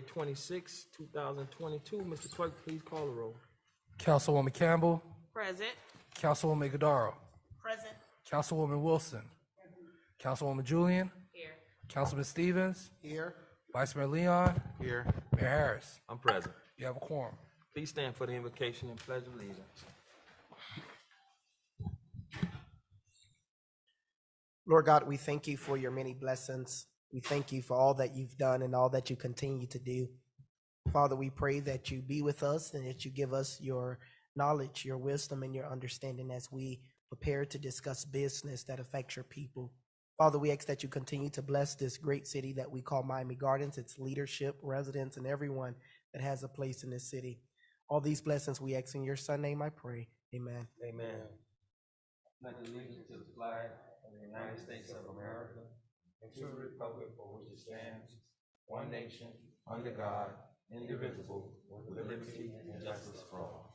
January 26, 2022. Mr. Clerk, please call the roll. Councilwoman Campbell. Present. Councilwoman Godaro. Present. Councilwoman Wilson. Councilwoman Julian. Here. Councilman Stevens. Here. Vice Mayor Leon. Here. Mayor Harris. I'm present. You have a quorum. Please stand for the invocation and pledge of allegiance. Lord God, we thank you for your many blessings. We thank you for all that you've done and all that you continue to do. Father, we pray that you be with us and that you give us your knowledge, your wisdom, and your understanding as we prepare to discuss business that affects your people. Father, we ask that you continue to bless this great city that we call Miami Gardens, its leadership, residents, and everyone that has a place in this city. All these blessings we ask in your Son's name I pray. Amen. Amen. Pledge allegiance to the flag of the United States of America and to the republic for which it stands, one nation, under God, indivisible, with liberty and justice for all.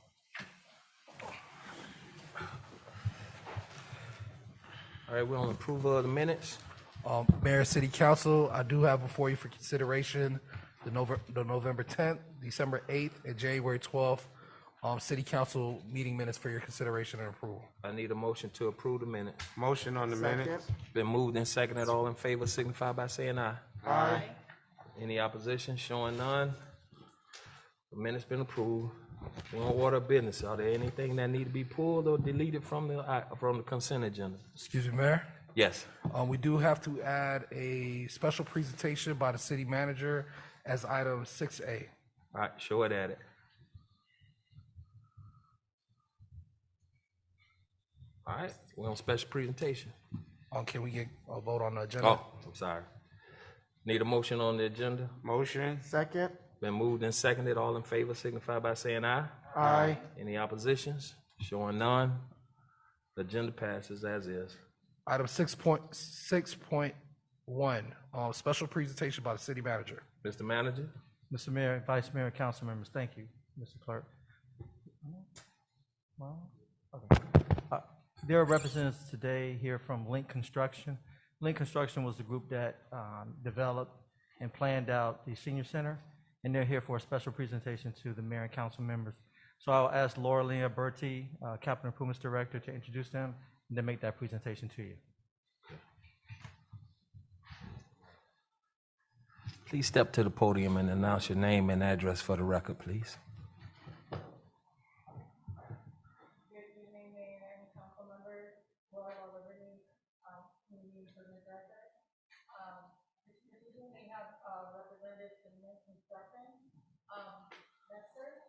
All right, we're on approval of the minutes. Mayor, City Council, I do have before you for consideration the November 10th, December 8th, and January 12th City Council meeting minutes for your consideration and approval. I need a motion to approve the minutes. Motion on the minutes. Been moved and seconded. All in favor signify by saying aye. Aye. Any opposition? Showing none. The minutes been approved. We're on order of business. Are there anything that need to be pulled or deleted from the consent agenda? Excuse me, Mayor. Yes. We do have to add a special presentation by the city manager as item 6A. All right, show it at it. All right, we're on special presentation. Can we get a vote on the agenda? Oh, I'm sorry. Need a motion on the agenda? Motion. Second. Been moved and seconded. All in favor signify by saying aye. Aye. Any oppositions? Showing none. The agenda passes as is. Item 6.1, special presentation by the city manager. Mr. Manager? Mr. Mayor, Vice Mayor, Council members, thank you, Mr. Clerk. Okay. There are representatives today here from Link Construction. Link Construction was the group that developed and planned out the senior center, and they're here for a special presentation to the mayor and council members. So I'll ask Laura Leah Bertie, Capital Improvements Director, to introduce them and then make that presentation to you. Please step to the podium and announce your name and address for the record, please. Good evening, Mayor and Council members, Laura Liberty, Community Improvement Director. This evening we have representatives from Link Construction, Nestor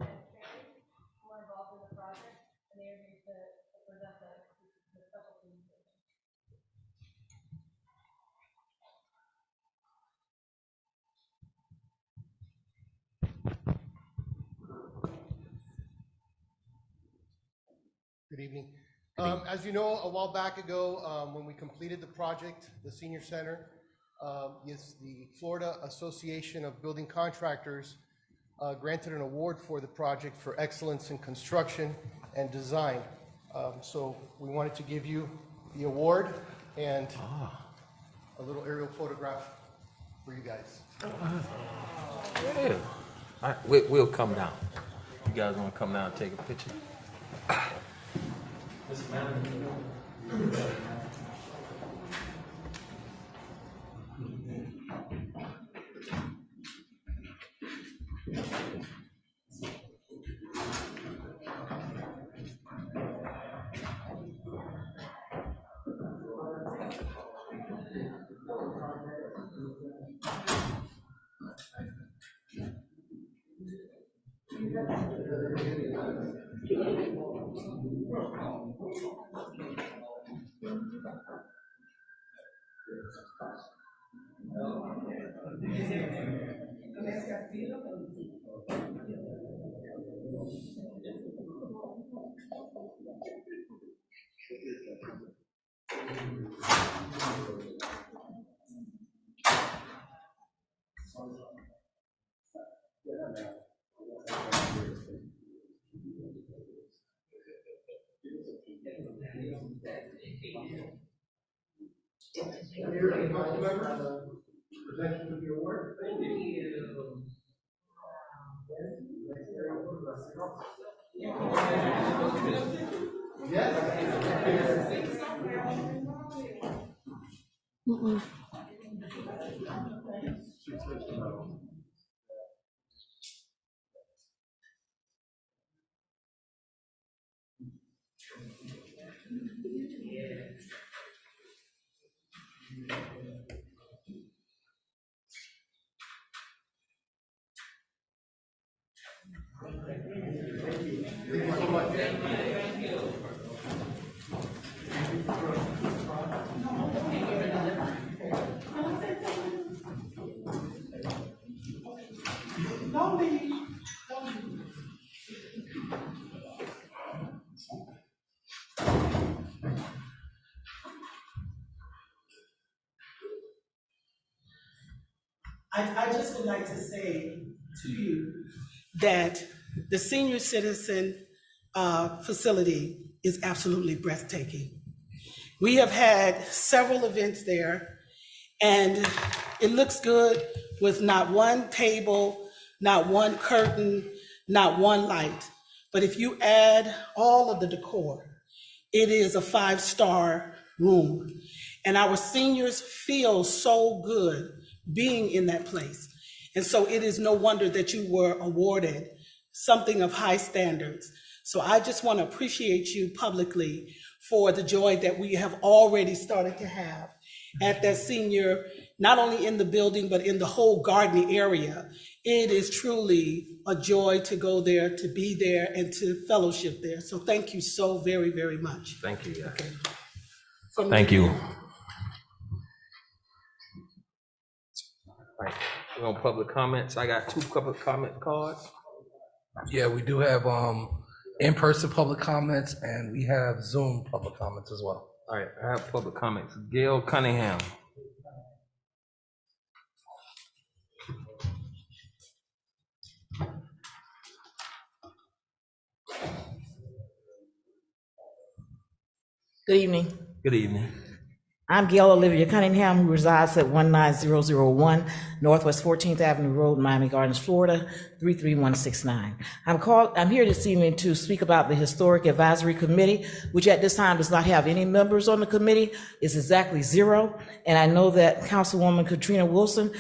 and Carrie, who are involved in the project, and they are here to present the special presentation. Good evening. As you know, a while back ago, when we completed the project, the senior center, yes, the Florida Association of Building Contractors granted an award for the project for excellence in construction and design. So we wanted to give you the award and a little aerial photograph for you guys. Yeah. All right, we'll come down. You guys want to come down and take a picture? Present you with the award. Thank you. I just would like to say to you that the senior citizen facility is absolutely breathtaking. We have had several events there, and it looks good with not one table, not one curtain, not one light. But if you add all of the decor, it is a 5-star room. And our seniors feel so good being in that place. And so it is no wonder that you were awarded something of high standards. So I just want to appreciate you publicly for the joy that we have already started to have at that senior, not only in the building, but in the whole garden area. It is truly a joy to go there, to be there, and to fellowship there. So thank you so very, very much. Thank you. Okay. Thank you. All right, we're on public comments. I got 2 public comment cards. Yeah, we do have in-person public comments, and we have Zoom public comments as well. All right, I have public comments. Gail Cunningham. Good evening. Good evening. I'm Gail Olivia Cunningham, who resides at 19001 Northwest 14th Avenue Road, Miami Gardens, Florida, 33169. I'm here this evening to speak about the Historic Advisory Committee, which at this time does not have any members on the committee. It's exactly 0. And I know that Councilwoman Katrina Wilson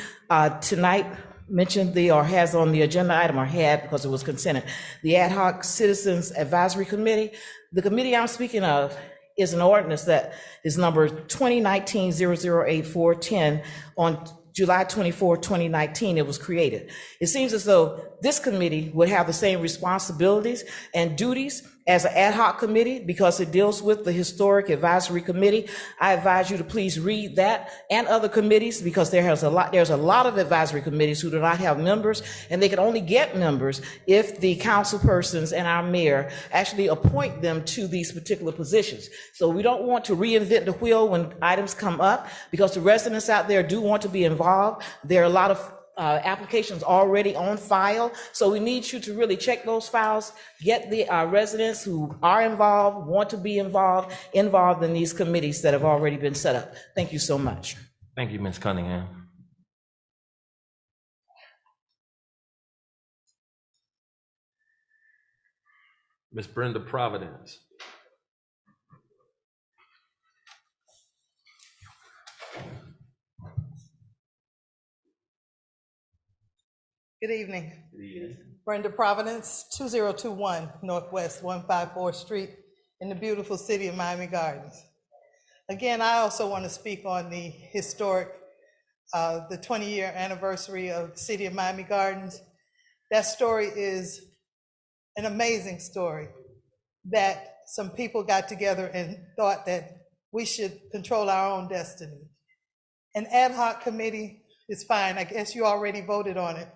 tonight mentioned or has on the agenda item, or had because it was consented, the Ad Hoc Citizens Advisory Committee. The committee I'm speaking of is an ordinance that is number 2019-008-410 on July 24, 2019, it was created. It seems as though this committee would have the same responsibilities and duties as an ad hoc committee because it deals with the Historic Advisory Committee. I advise you to please read that and other committees because there's a lot of advisory committees who do not have members, and they can only get members if the council persons and our mayor actually appoint them to these particular positions. So we don't want to reinvent the wheel when items come up because the residents out there do want to be involved. There are a lot of applications already on file. So we need you to really check those files, get the residents who are involved, want to be involved in these committees that have already been set up. Thank you so much. Thank you, Ms. Cunningham. Ms. Brenda Providence. Good evening. Brenda Providence, 2021 Northwest 154th Street in the beautiful city of Miami Gardens. Again, I also want to speak on the historic, the 20-year anniversary of the city of Miami Gardens. That story is an amazing story that some people got together and thought that we should control our own destiny. An ad hoc committee is fine. I guess you already voted on it.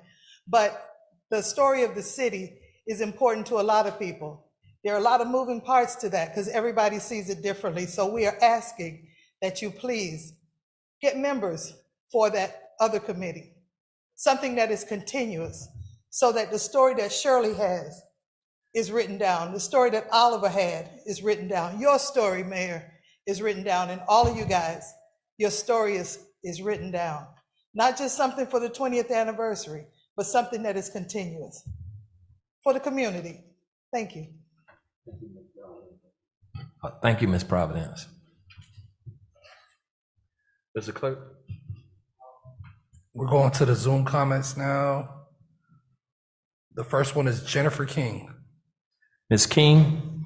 But the story of the city is important to a lot of people. There are a lot of moving parts to that because everybody sees it differently. So we are asking that you please get members for that other committee, something that is continuous, so that the story that Shirley has is written down, the story that Oliver had is written down, your story, Mayor, is written down, and all of you guys, your story is written down. Not just something for the 20th anniversary, but something that is continuous for the community. Thank you. Thank you, Ms. Providence. Mr. Clerk? We're going to the Zoom comments now. The first one is Jennifer King. Ms. King?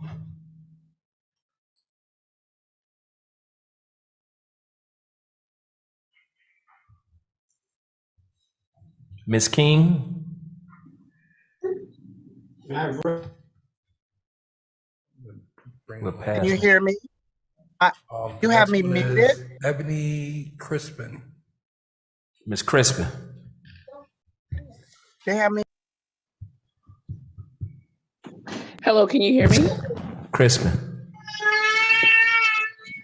Ms. King? We'll pass. Can you hear me? You The have next me one muted? is Ebony Crispin. Ms. Crispin? They have me. Hello, can you hear me? Crispin?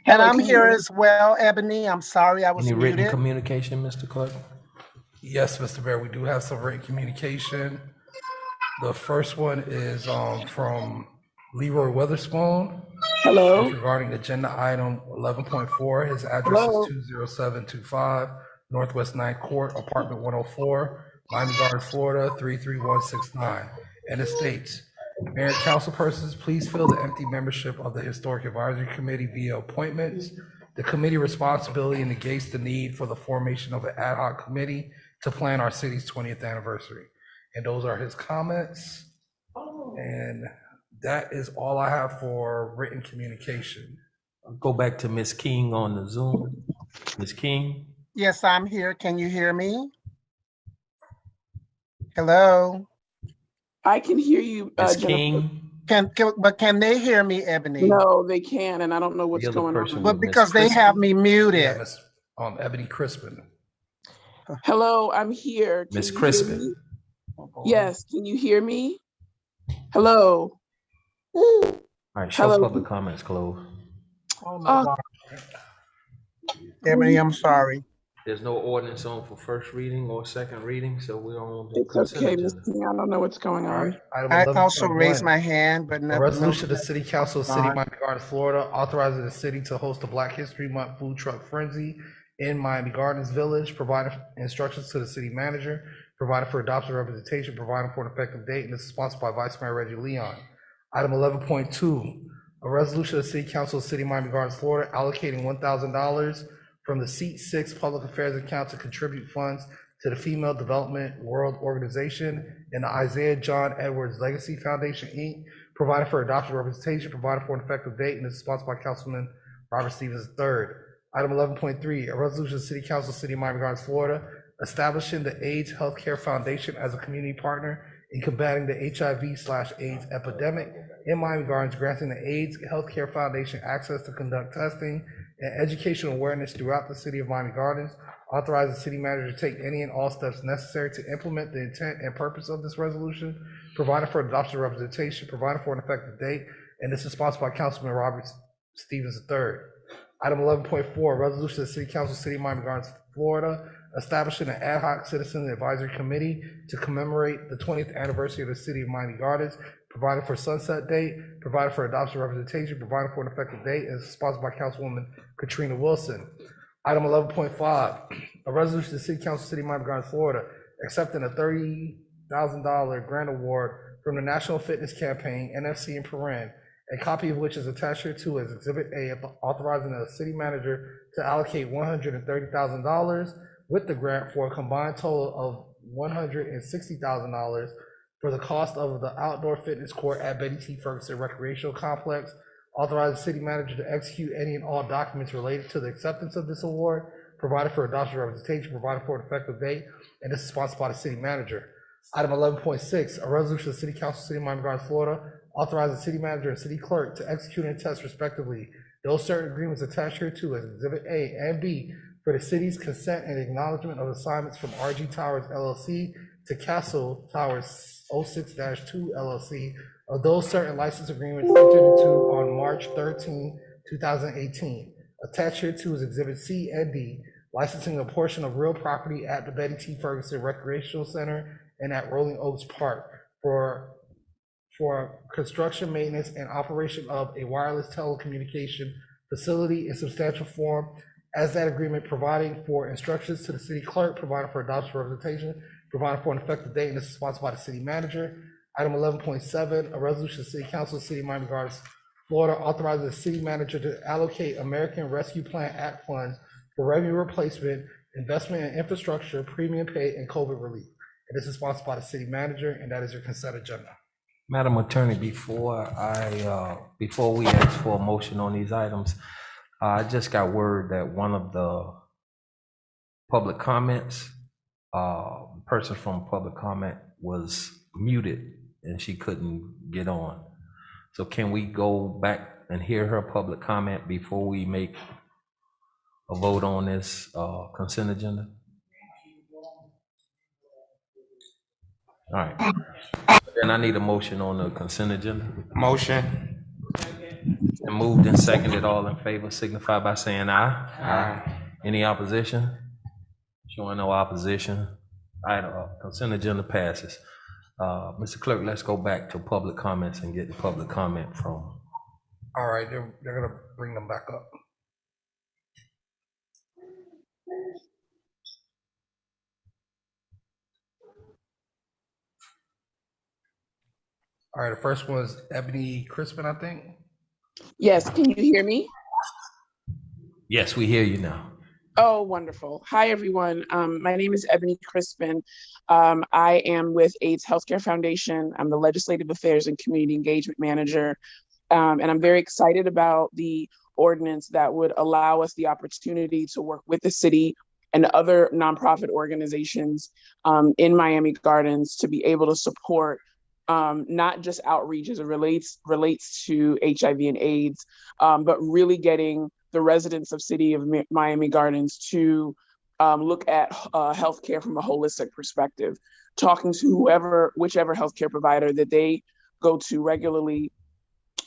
And Hello, I'm can you here hear me? as well, Ebony. I'm sorry I was Any written muted. communication, Mr. Clerk? Yes, Mr. Bear, we do have some written communication. The first one is from Leroy Weatherspoon. Hello? It's regarding agenda item 11.4. His address Hello? is 20725 Northwest 9th Court, apartment 104, Miami Gardens, Florida 33169. And it states, Mayor and council persons, please fill the empty membership of the Historic Advisory Committee via appointments. The committee responsibility negates the need for the formation of an ad hoc committee to plan our city's 20th anniversary. And those are his comments. And that is all I have for written communication. I'll go back to Ms. King on the Zoom. Ms. King? Yes, I'm here. Can you hear me? Hello? I can hear you, Ms. Jennifer. King? But can they hear me, Ebony? No, they can, and I don't know what's The other going person on. But was Ms. because they have me Yeah, muted. Miss Ebony Crispin. Hello, I'm here. Can Ms. you hear Crispin? me? Yes, can you hear me? Hello? All right, show Hello? public comments closed. Oh my God. Ebony, I'm sorry. There's no ordinance on for first reading or second reading, so we're on the It's consent okay, Miss agenda. King. I don't know what's going All on. right. Item I also 11.1. raised my hand, but A no. resolution of the City Council of the City of Fine. Miami Gardens, Florida, authorizing the city to host a Black History Month food truck frenzy in Miami Gardens Village, providing instructions to the city manager, providing for adoption representation, providing for an effective date, and this is sponsored by Vice Mayor Reggie Leon. Item 11.2, a resolution of the City Council of the City of Miami Gardens, Florida, allocating $1,000 from the Seat 6 Public Affairs account to contribute funds to the Female Development World Organization and the Isaiah John Edwards Legacy Foundation, Inc., providing for adoption representation, providing for an effective date, and this is sponsored by Councilman Robert Stevens III. Item 11.3, a resolution of the City Council of the City of Miami Gardens, Florida, establishing the AIDS Healthcare Foundation as a community partner in combating the HIV/AIDS epidemic in Miami Gardens, granting the AIDS Healthcare Foundation access to conduct testing and educational awareness throughout the city of Miami Gardens, authorize the city manager to take any and all steps necessary to implement the intent and purpose of this resolution, providing for adoption representation, providing for an effective date, and this is sponsored by Councilman Robert Stevens III. Item 11.4, resolution of the City Council, City of Miami Gardens, Florida, establishing an ad hoc citizen advisory committee to commemorate the 20th anniversary of the City of Miami Gardens, providing for sunset date, providing for adoption representation, providing for an effective date, and sponsored by Councilwoman Katrina Wilson. Item 11.5, a resolution of the City Council, City of Miami Gardens, Florida, accepting a $30,000 grant award from the National Fitness Campaign, NFC in Paren, a copy of which is attached here to as Exhibit A, authorizing the city manager to allocate $130,000 with the grant for a combined total of $160,000 for the cost of the outdoor fitness court at Betty T. Ferguson Recreational Complex. Authorize the city manager to execute any and all documents related to the acceptance of this award, provided for adoption representation, provided for an effective date, and this is sponsored by the city manager. Item 11.6, a resolution of the City Council, City of Miami Gardens, Florida, authorizing the city manager and city clerk to execute and attest respectively those certain agreements attached here to as Exhibit A and B for the city's consent and acknowledgement of assignments from RG Towers LLC to Castle Towers 06-2 LLC of those certain license agreements entered into on March 13, 2018. Attached here to is Exhibit C and D, licensing a portion of real property at the Betty T. Ferguson Recreational Center and at Rolling Oaks Park for construction, maintenance, and operation of a wireless telecommunication facility in substantial form as that agreement, providing for instructions to the city clerk, providing for adoption representation, providing for an effective date, and this is sponsored by the city manager. Item 11.7, a resolution of City Council, City of Miami Gardens, Florida, authorizing the city manager to allocate American Rescue Plan Act funds for revenue replacement, investment in infrastructure, premium pay, and COVID relief. And this is sponsored by the city manager, and that is your consent agenda. Madam Attorney, before we ask for a motion on these items, I just got word that one of the public comments, person from public comment was muted and she couldn't get on. So can we go back and hear her public comment before we make a vote on this consent agenda? All right. Then I need a motion on the consent agenda. Motion. And moved and seconded. All in favor signify by saying aye. Aye. Any opposition? Showing no opposition. Item consent agenda passes. Mr. Clerk, let's go back to public comments and get the public comment from. All right, they're gonna bring them back up. All right, the first one is Ebony Crispin, I think. Yes, can you hear me? Yes, we hear you now. Oh, wonderful. Hi, everyone. My name is Ebony Crispin. I am with AIDS Healthcare Foundation. I'm the Legislative Affairs and Community Engagement Manager. And I'm very excited about the ordinance that would allow us the opportunity to work with the city and other nonprofit organizations in Miami Gardens to be able to support not just outreach as it relates to HIV and AIDS, but really getting the residents of City of Miami Gardens to look at healthcare from a holistic perspective, talking to whichever healthcare provider that they go to regularly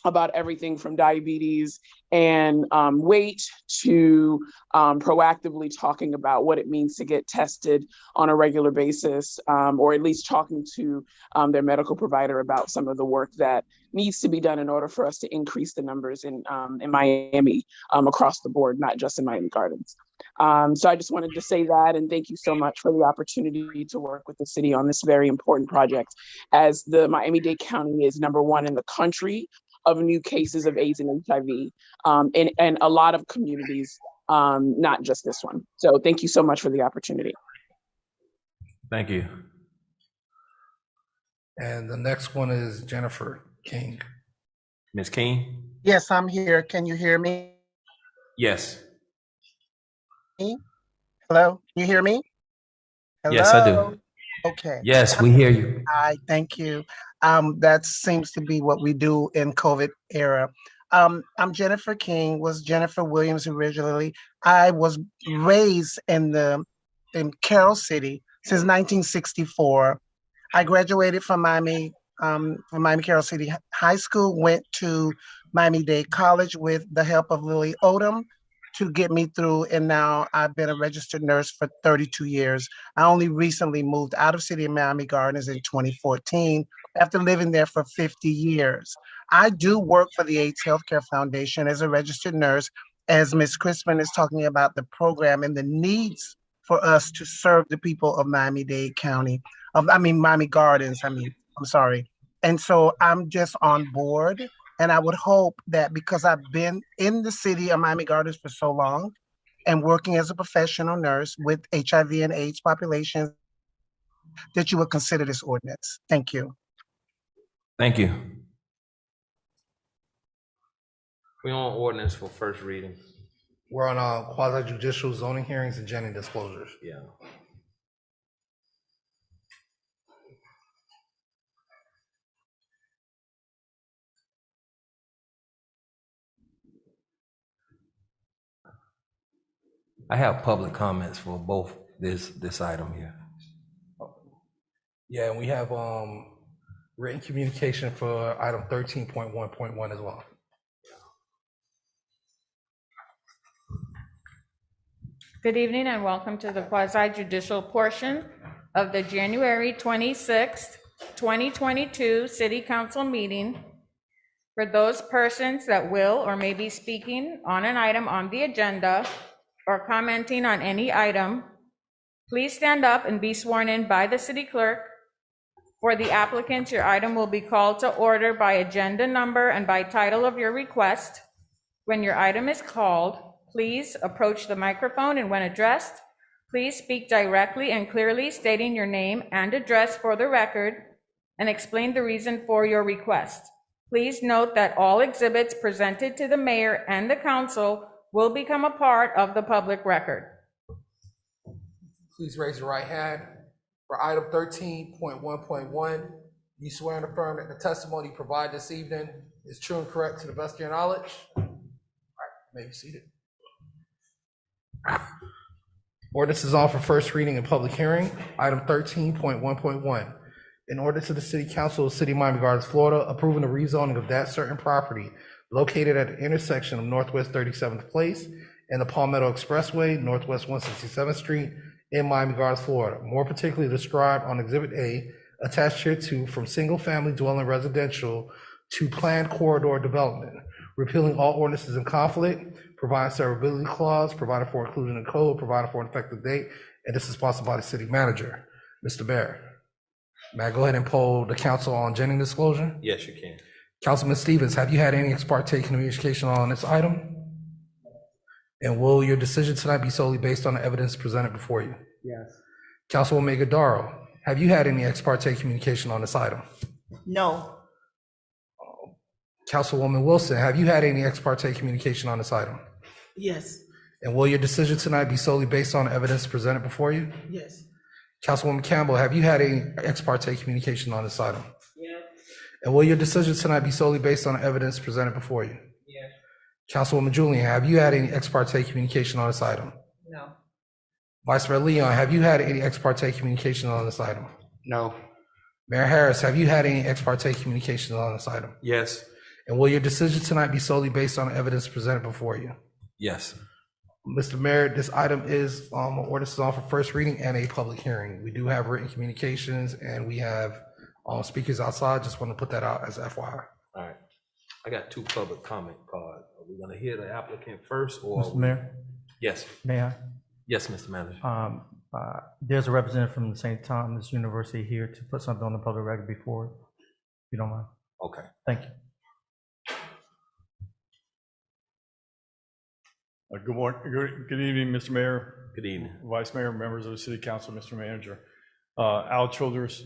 about everything from diabetes and weight to proactively talking about what it means to get tested on a regular basis, or at least talking to their medical provider about some of the work that needs to be done in order for us to increase the numbers in Miami across the board, not just in Miami Gardens. So I just wanted to say that, and thank you so much for the opportunity to work with the city on this very important project, as the Miami-Dade County is #1 in the country of new cases of AIDS and HIV in a lot of communities, not just this one. So thank you so much for the opportunity. Thank you. And the next one is Jennifer King. Ms. King? Yes, I'm here. Can you hear me? Yes. Hello? Can you hear me? Yes, I do. Okay. Yes, we hear you. Hi, thank you. That seems to be what we do in COVID era. I'm Jennifer King, was Jennifer Williams originally. I was raised in Carroll City since 1964. I graduated from Miami Carroll City High School, went to Miami-Dade College with the help of Lily Odom to get me through, and now I've been a registered nurse for 32 years. I only recently moved out of City of Miami Gardens in 2014 after living there for 50 years. I do work for the AIDS Healthcare Foundation as a registered nurse, as Ms. Crispin is talking about the program and the needs for us to serve the people of Miami-Dade County, Miami Gardens, I'm sorry. And so I'm just on board. And I would hope that because I've been in the city of Miami Gardens for so long and working as a professional nurse with HIV and AIDS populations, that you would consider this ordinance. Thank you. Thank you. We're on ordinance for first reading. We're on quasi judicial zoning hearings and gender disclosures. Yeah. I have public comments for both this item here. Yeah, and we have written communication for item 13.1.1 as well. Good evening and welcome to the quasi-judicial portion of the January 26th, 2022 City Council meeting. For those persons that will or may be speaking on an item on the agenda or commenting on any item, please stand up and be sworn in by the city clerk. For the applicants, your item will be called to order by agenda number and by title of your request. When your item is called, please approach the microphone, and when addressed, please speak directly and clearly, stating your name and address for the record, and explain the reason for your request. Please note that all exhibits presented to the mayor and the council will become a part of the public record. Please raise your right hand. For item 13.1.1, you swear and affirm that the testimony provided this evening is true and correct to the best of your knowledge? All right, you may be seated. Ordinance is on for first reading and public hearing. Item 13.1.1. In order to the City Council of the City of Miami Gardens, Florida, approving the rezoning of that certain property located at the intersection of Northwest 37th Place and the Palmetto Expressway, Northwest 167th Street in Miami Gardens, Florida, more particularly described on Exhibit A, attached here to from single-family dwelling residential to planned corridor development, repealing all ordinances in conflict, providing severability clause, providing for inclusion in code, providing for an effective date, and this is sponsored by the city manager. Mr. Mayor, may I go ahead and poll the council on Jennings disclosure? Yes, you can. Councilman Stevens, have you had any ex parte communication on this item? And will your decision tonight be solely based on the evidence presented before you? Yes. Councilwoman Gadaro, have you had any ex parte communication on this item? No. Councilwoman Wilson, have you had any ex parte communication on this item? Yes, And will your decision tonight be solely based on the evidence presented before you? yes, Councilwoman Campbell, have you had any ex parte communication on this item? yes, And will your decision tonight be solely based on the evidence presented before you? yes, Councilwoman Julian, have you had any ex parte communication on this item? no, Vice Mayor Leon, have you had any ex parte communication on this item? No. Mayor Harris, have you had any ex parte communication on this item? Yes. And will your decision tonight be solely based on the evidence presented before you? Yes. Mr. Mayor, this item is ordinance is on for first reading and a public hearing. We do have written communications and we have speakers outside. Just want to put that out as FYI. All right. I got two public comment cards. Are we gonna hear the applicant first or? Mr. Mayor, Yes. may I? Yes, Mr. Manager. There's a representative from the St. Thomas University here to put something on the public record before, if you don't mind. Okay. Thank you. Good morning, good evening, Mr. Mayor, Good evening. Vice Mayor, members of the City Council, Mr. Manager. Al Childers,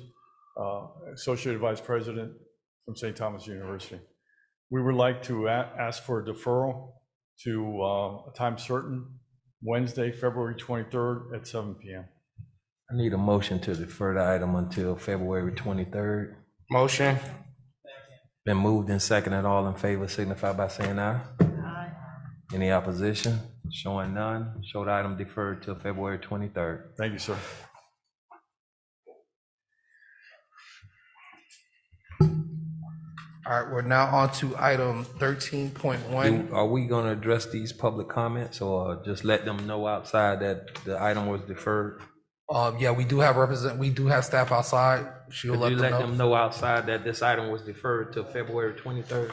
Associate Vice President from St. Thomas University. We would like to ask for a deferral to a time certain, Wednesday, February 23rd at 7 p.m. I need a motion to defer the item until February 23rd. Motion. Been moved and seconded. All in favor signify by saying aye. aye, Any opposition? Showing none. Show the item deferred till February 23rd. Thank you, sir. All right, we're now on to item 13.1. Are we gonna address these public comments or just let them know outside that the item was deferred? Yeah, we do have staff outside. She'll Could let you them let know. them know outside that this item was deferred till February 23rd?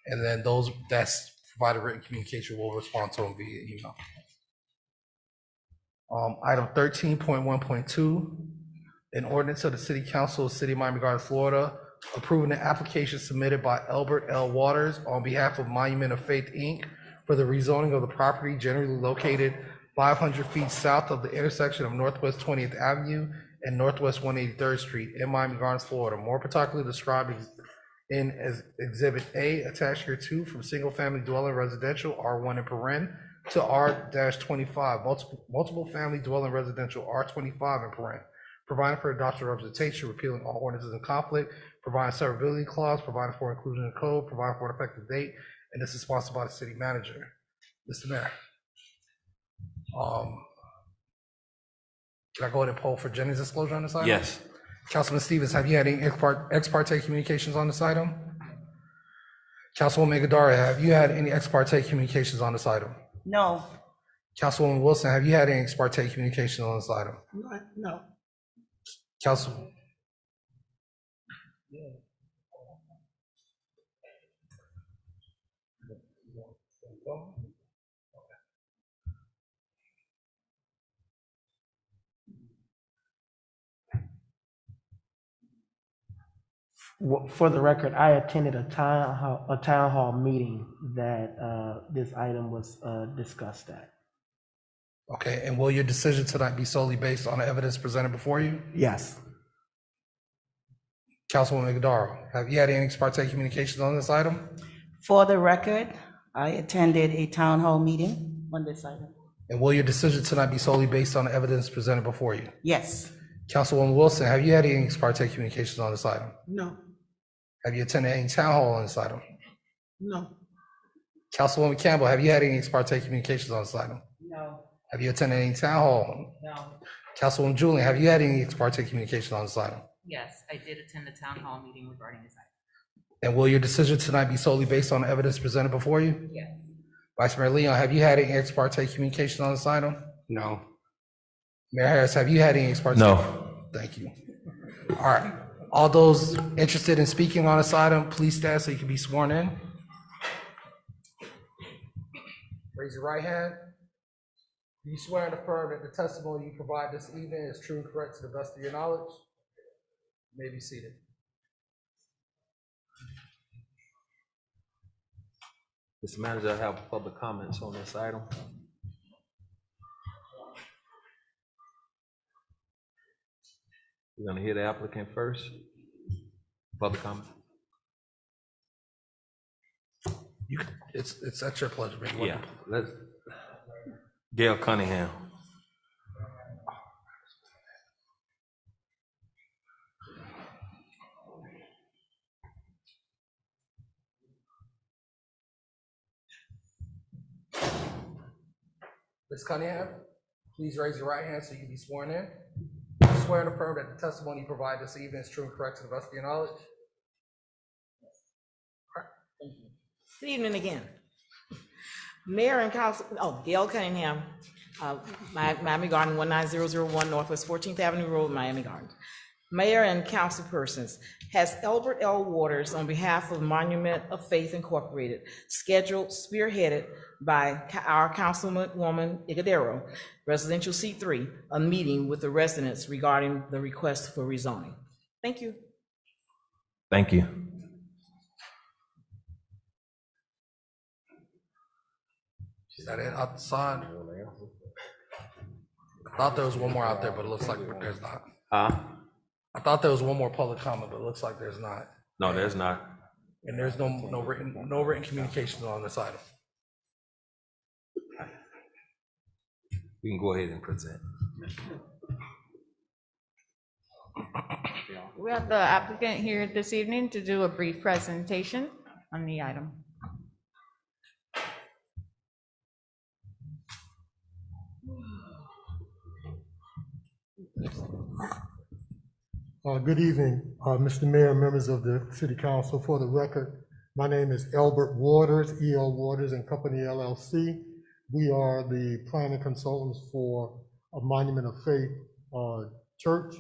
And then those that's provided written communication will respond to them via email. Item 13.1.2, an ordinance of the City Council of the City of Miami Gardens, Florida, approving an application submitted by Albert L. Waters on behalf of Monument of Faith, Inc. for the rezoning of the property generally located 500 feet south of the intersection of Northwest 20th Avenue and Northwest 183rd Street in Miami Gardens, Florida, more particularly described in as Exhibit A, attached here to from single-family dwelling residential R1 in paren to R-25, multiple family dwelling residential R25 in paren, providing for adoption representation, repealing all ordinances in conflict, providing severability clause, providing for inclusion in code, providing for an effective date, and this is sponsored by the city manager. Mr. Mayor. Can I go ahead and poll for Jennings disclosure on this item? Yes. Councilman Stevens, have you had any ex parte communications on this item? Councilwoman Gadara, have you had any ex parte communications on this item? No. Councilwoman Wilson, have you had any ex parte communications on this item? no, Council. For the record, I attended a town hall meeting that this item was discussed at. Okay, and will your decision tonight be solely based on the evidence presented before you? Yes. Councilwoman McDowell, have you had any ex parte communications on this item? For the record, I attended a town hall meeting on this item. And will your decision tonight be solely based on the evidence presented before you? Yes. Councilwoman Wilson, have you had any ex parte communications on this item? No. Have you attended any town hall on this item? No. Councilwoman Campbell, have you had any ex parte communications on this item? No. Have you attended any town hall? No. Councilwoman Julian, have you had any ex parte communications on this item? Yes, I did attend the town hall meeting regarding this item. And will your decision tonight be solely based on the evidence presented before you? Yes. Vice Mayor Leon, have you had any ex parte communications on this item? No. Mayor Harris, have you had any ex parte? No. Thank you. All right. All those interested in speaking on this item, please stand so you can be sworn in. Raise your right hand. Do you swear and affirm that the testimony you provide this evening is true and correct to the best of your knowledge? You may be seated. Mr. Manager, I have public comments on this item. We're gonna hear the applicant first. Public comment. It's at your pleasure. Yeah, let's. Gail Cunningham. Ms. Cunningham, please raise your right hand so you can be sworn in. I swear and affirm that the testimony you provide this evening is true and correct to the best of your knowledge. Good evening again. Mayor and Council, Gail Cunningham, Miami Garden, 19001 Northwest 14th Avenue Road, Miami Gardens. Mayor and council persons, has Albert L. Waters, on behalf of Monument of Faith Incorporated, scheduled, spearheaded by our Councilwoman Igadero, Residential C3, a meeting with the residents regarding the request for rezoning. Thank you. Thank you. Is that it outside? I thought there was one more out there, but it looks like there's not. I thought there was one more public comment, but it looks like there's not. No, there's not. And there's no written communication on this item. We can go ahead and present. We have the applicant here this evening to do a brief presentation on the item. Good evening, Mr. Mayor, members of the City Council. For the record, my name is Albert Waters, E.L. Waters and Company LLC. We are the planning consultants for a Monument of Faith church.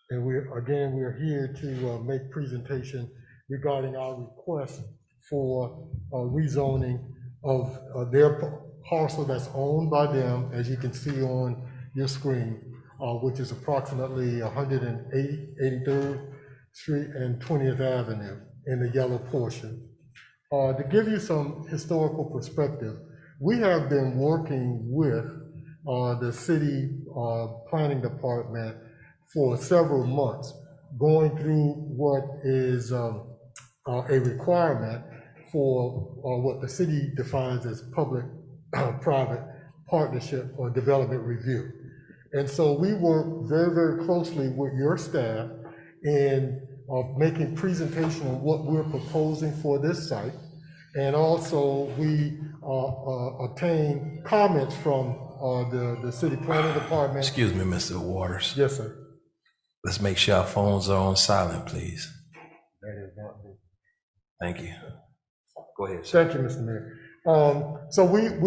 And we are here to make presentation regarding our request for rezoning of their parcel that's owned by them, as you can see on your screen, which is approximately 183rd Street and 20th Avenue in the yellow portion. To give you some historical perspective, we have been working with the city planning department for several months, going through what is a requirement for what the city defines as public-private partnership or development review. And so we work very, very closely with your staff in making presentation on what we're proposing for this site. And also we obtain comments from the city planning department. Excuse me, Mr. Waters. Yes, sir. Let's make sure our phones are on silent, please. Thank you. Go ahead, sir. Thank you, Mr. Mayor. So we've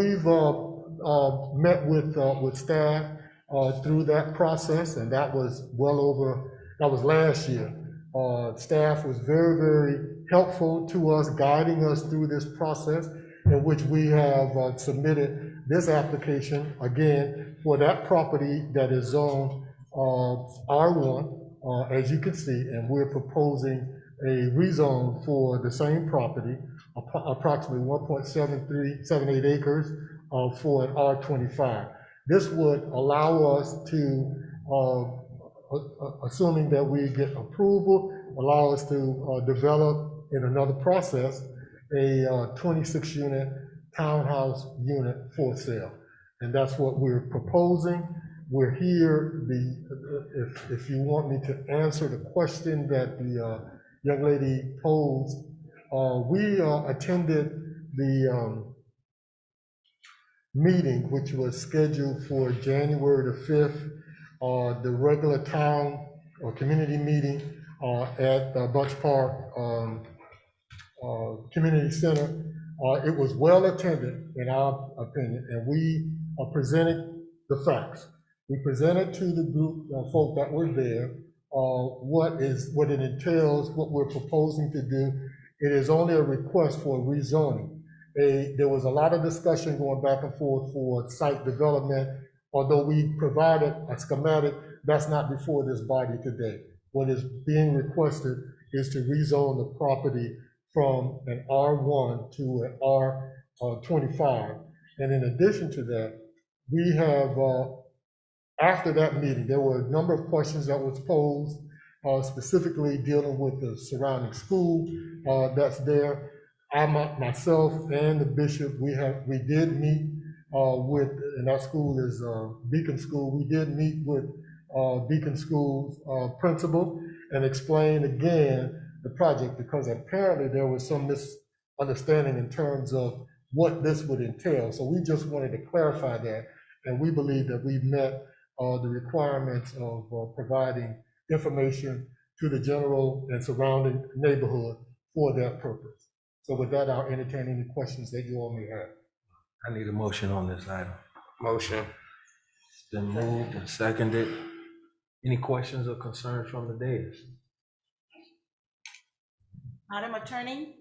met with staff through that process, and that was that was last year. Staff was very, very helpful to us, guiding us through this process, in which we have submitted this application, again, for that property that is zoned R1, as you can see, and we're proposing a rezone for the same property, approximately 1.7378 acres for an R25. This would allow us to, assuming that we get approval, allow us to develop in another process a 26-unit townhouse unit for sale. And that's what we're proposing. We're here, if you want me to answer the question that the young lady posed, we attended the meeting, which was scheduled for January the 5th, the regular town or community meeting at Bunch Park Community Center. It was well attended, in our opinion, and we presented the facts. We presented to the group of folk that were there what it entails, what we're proposing to do. It is only a request for rezoning. There was a lot of discussion going back and forth for site development. Although we provided a schematic, that's not before this body today. What is being requested is to rezone the property from an R1 to an R25. And in addition to that, we have, after that meeting, there were a number of questions that was posed, specifically dealing with the surrounding school that's there. Myself and the bishop, we did meet with, and that school is Beacon School. We did meet with Beacon School's principal and explain again the project, because apparently there was some misunderstanding in terms of what this would entail. So we just wanted to clarify that, and we believe that we've met the requirements of providing information to the general and surrounding neighborhood for that purpose. So with that, I'll entertain any questions that you all may have. I need a motion on this item. Motion. It's been moved and seconded. Any questions or concerns from the dais? Madam Attorney,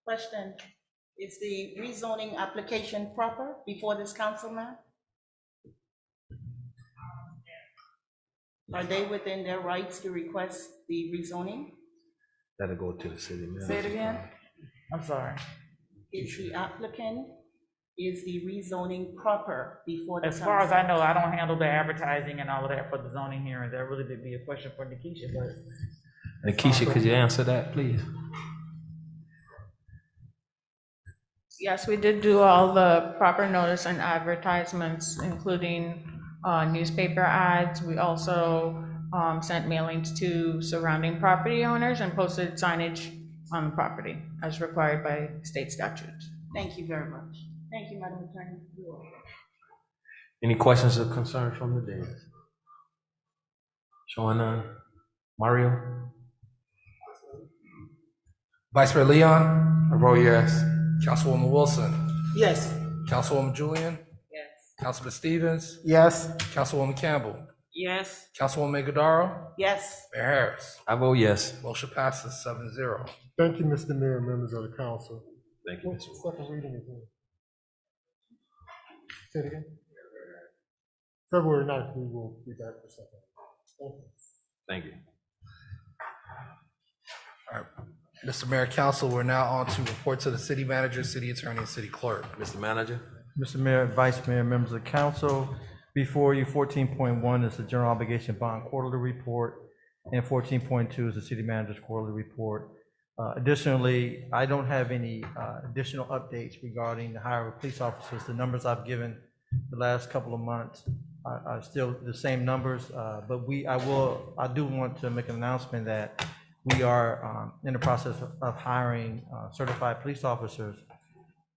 question. Is the rezoning application proper before this council now? Are they within their rights to request the rezoning? That'll go to the city manager. Say it again? I'm sorry. Is the applicant, is the rezoning proper before the As council? far as I know, I don't handle the advertising and all of that for the zoning hearing. That really did be a question for Nikisha, but. Keisha, could you answer that, please? Yes, we did do all the proper notice and advertisements, including newspaper ads. We also sent mailings to surrounding property owners and posted signage on the property as required by state statutes. Thank you very much. Thank you, Madam Attorney. Any questions or concerns from the dais? Showing none. Mario? Vice Mayor Leon? I vote yes. Councilwoman Wilson? Yes. Councilwoman Julian? Yes. Councilman Stevens? Yes. Councilwoman Campbell? Yes. Councilwoman Godaro? Yes. Mayor Harris? I vote yes. Motion passes 7-0. Thank you, Mr. Mayor and members of the council. Thank you, What's Mr. the second reading again? Say it again. February 9th, we will be back for second. Thank you. All right. Mr. Mayor, Council, we're now on to reports of the city manager, city attorney, and city clerk. Mr. Manager? Mr. Mayor, Vice Mayor, members of the council, before you, 14.1 is the general obligation bond quarterly report, and 14.2 is the city manager's quarterly report. Additionally, I don't have any additional updates regarding the hire of police officers. The numbers I've given the last couple of months are still the same numbers, but I do want to make an announcement that we are in the process of hiring certified police officers.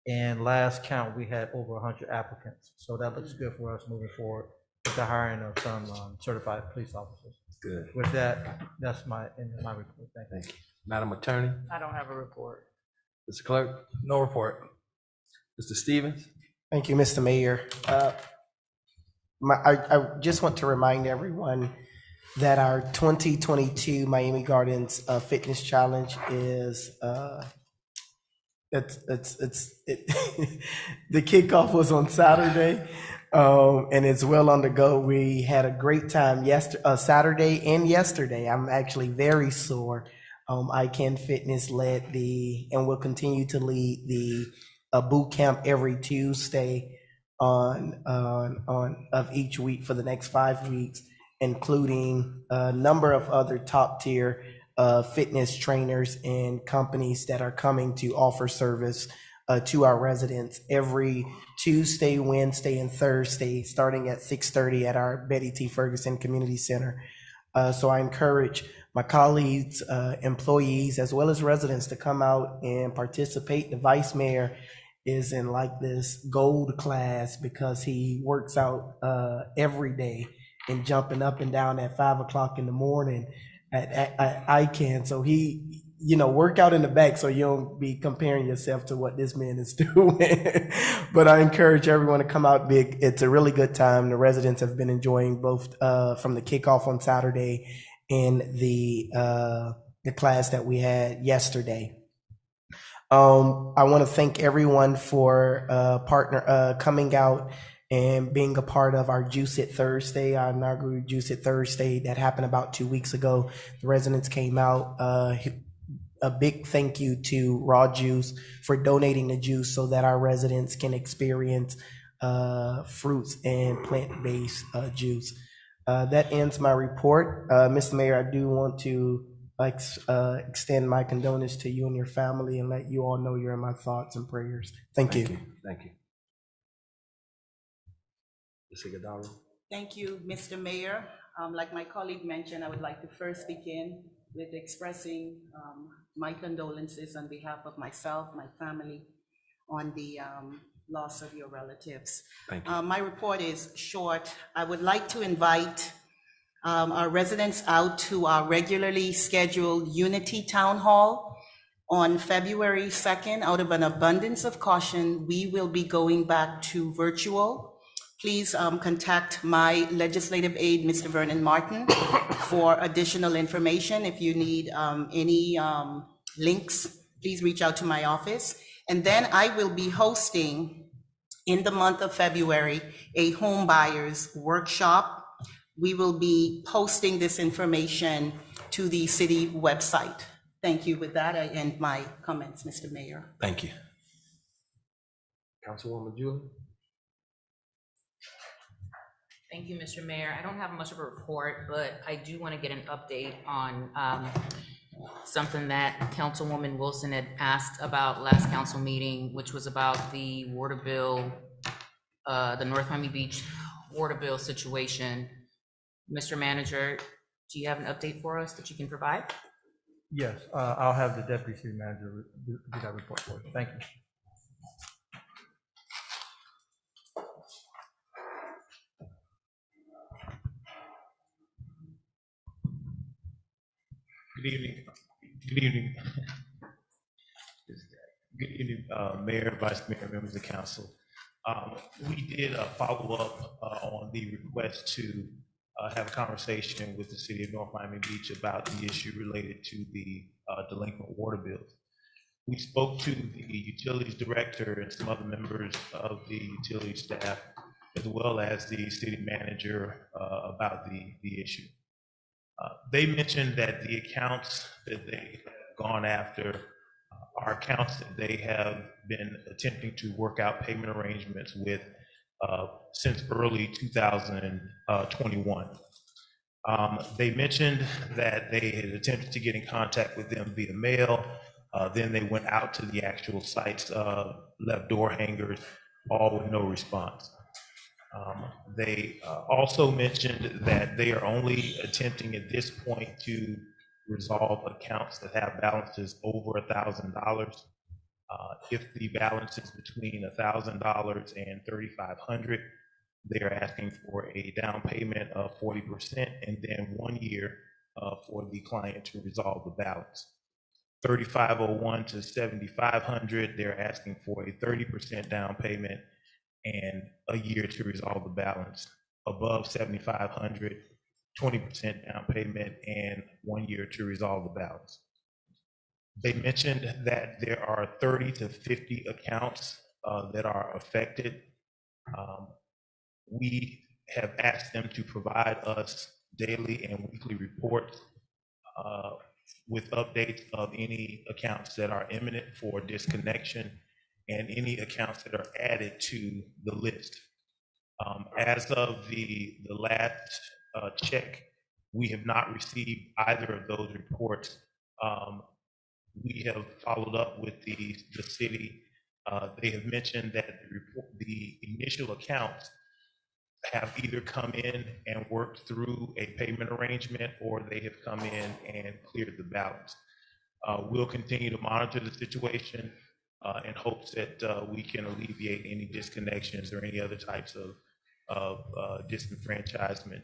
And last count, we had over 100 applicants. So that looks good for us moving forward with the hiring of some certified police officers. Good. With that, that's my report. Thank you. Madam Attorney? I don't have a report. Mr. Clerk? No report. Mr. Stevens? Thank you, Mr. Mayor. I just want to remind everyone that our 2022 Miami Gardens Fitness Challenge is the kickoff was on Saturday, and it's well on the go. We had a great time Saturday and yesterday. I'm actually very sore. ICANN Fitness led and will continue to lead the boot camp every Tuesday of each week for the next 5 weeks, including a number of other top tier fitness trainers and companies that are coming to offer service to our residents every Tuesday, Wednesday, and Thursday, starting at 6:30 at our Betty T. Ferguson Community Center. So I encourage my colleagues, employees, as well as residents to come out and participate. The vice mayor is in like this gold class because he works out every day and jumping up and down at 5 o'clock in the morning at ICANN. So he, work out in the back so you don't be comparing yourself to what this man is doing. But I encourage everyone to come out big. It's a really good time. The residents have been enjoying both from the kickoff on Saturday and the class that we had yesterday. I want to thank everyone for coming out and being a part of our Juice It Thursday, our inaugural Juice It Thursday that happened about 2 weeks ago. The residents came out. A big thank you to Raw Juice for donating the juice so that our residents can experience fruits and plant-based juice. That ends my report. Mr. Mayor, I do want to extend my condolences to you and your family and let you all know you're in my thoughts and prayers. Thank you. Thank you. Ms. Iguodala. Thank you, Mr. Mayor. Like my colleague mentioned, I would like to first begin with expressing my condolences on behalf of myself, my family, on the loss of your relatives. Thank you. My report is short. I would like to invite our residents out to our regularly scheduled Unity Town Hall on February 2nd. Out of an abundance of caution, we will be going back to virtual. Please contact my legislative aide, Mr. Vernon Martin, for additional information. If you need any links, please reach out to my office. And then I will be hosting in the month of February a home buyers workshop. We will be posting this information to the city website. Thank you. With that, I end my comments, Mr. Mayor. Thank you. Councilwoman Julie. Thank you, Mr. Mayor. I don't have much of a report, but I do want to get an update on something that Councilwoman Wilson had asked about last council meeting, which was about the water bill, the North Miami Beach water bill situation. Mr. Manager, do you have an update for us that you can provide? Yes, I'll have the deputy city manager do that report for you. Thank you. Good evening. Good evening. Good evening, Mayor, Vice Mayor, members of council. We did follow up on the request to have a conversation with the city of North Miami Beach about the issue related to the delinquent water bills. We spoke to the utilities director and some other members of the utility staff, as well as the city manager about the issue. They mentioned that the accounts that they have gone after are accounts that they have been attempting to work out payment arrangements with since early 2021. They mentioned that they had attempted to get in contact with them via mail. Then they went out to the actual sites, left door hangers, all with no response. They also mentioned that they are only attempting at this point to resolve accounts that have balances over $1,000. If the balance is between $1,000 and $3,500, they are asking for a down payment of 40% and then 1 year for the client to resolve the balance. 3,501 to 7,500, they're asking for a 30% down payment and a year to resolve the balance. Above 7,500, 20% down payment and 1 year to resolve the balance. They mentioned that there are 30 to 50 accounts that are affected. We have asked them to provide us daily and weekly reports with updates of any accounts that are imminent for disconnection and any accounts that are added to the list. As of the last check, we have not received either of those reports. We have followed up with the city. They have mentioned that the initial accounts have either come in and worked through a payment arrangement, or they have come in and cleared the balance. We'll continue to monitor the situation in hopes that we can alleviate any disconnections or any other types of disenfranchisement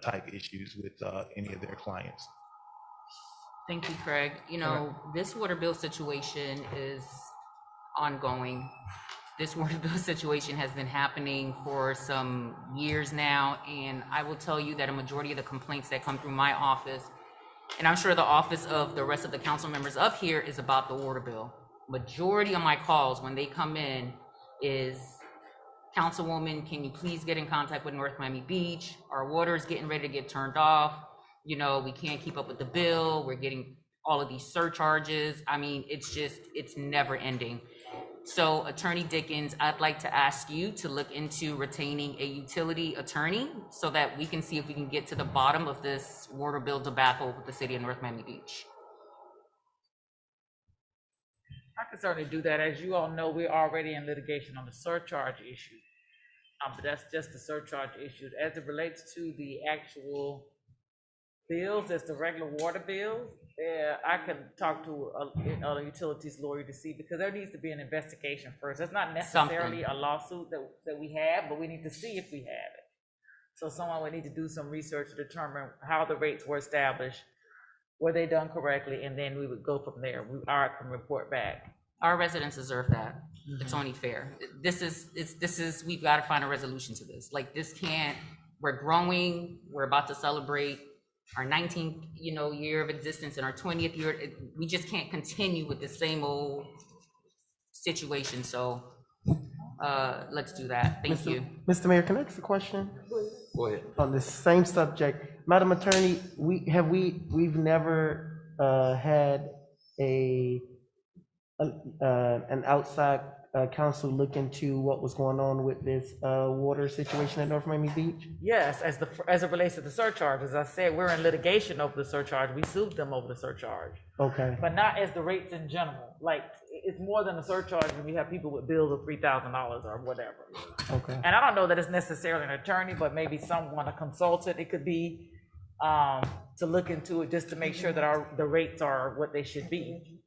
type issues with any of their clients. Thank you, Craig. You know, this water bill situation is ongoing. This water bill situation has been happening for some years now, and I will tell you that a majority of the complaints that come through my office, and I'm sure the office of the rest of the council members up here, is about the water bill. Majority of my calls when they come in is, Councilwoman, can you please get in contact with North Miami Beach? Our water is getting ready to get turned off. You know, we can't keep up with the bill. We're getting all of these surcharges. I mean, it's never ending. So Attorney Dickens, I'd like to ask you to look into retaining a utility attorney so that we can see if we can get to the bottom of this water bill debacle with the city of North Miami Beach. I can certainly do that. As you all know, we're already in litigation on the surcharge issue. But that's just the surcharge issue. As it relates to the actual bills, as the regular water bills, I can talk to a utilities lawyer to see, because there needs to be an investigation first. It's not necessarily a lawsuit that we have, but we need to see if we have it. So someone would need to do some research to determine how the rates were established, were they done correctly, and then we would go from there. We can report back. Our residents deserve that. It's only fair. This is, we've got to find a resolution to this. Like, this can't, we're growing, we're about to celebrate our 19th, year of existence and our 20th year. We just can't continue with the same old situation. So let's do that. Thank you. Mr. Mayor, can I ask a question? Go ahead. On this same subject, Madam Attorney, we've never had an outside counsel look into what was going on with this water situation at North Miami Beach? Yes, as it relates to the surcharge, as I said, we're in litigation over the surcharge. We sued them over the surcharge. Okay. But not as the rates in general. Like, it's more than a surcharge when you have people with bills of $3,000 or whatever. Okay. And I don't know that it's necessarily an attorney, but maybe someone, a consultant. It could be to look into it just to make sure that the rates are what they should be.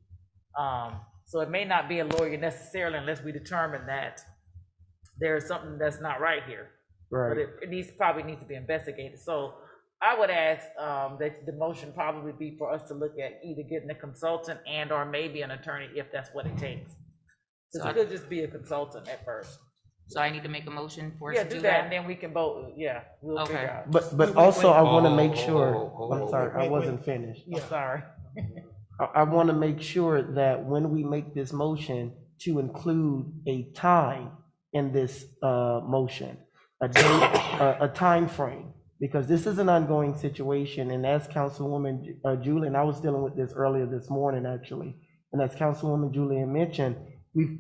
So it may not be a lawyer necessarily, unless we determine that there's something that's not right here. Right. But it probably needs to be investigated. So I would ask that the motion probably be for us to look at either getting a consultant and or maybe an attorney if that's what it takes. So it could just be a consultant at first. So I need to make a motion for us to do that, and then we can vote. We'll Okay. figure out. But also, I want to make sure, I'm sorry, I wasn't finished. I'm sorry. I want to make sure that when we make this motion, to include a time in this motion, a date, a time frame, because this is an ongoing situation. And as Councilwoman Julian, I was dealing with this earlier this morning, actually, and as Councilwoman Julian mentioned,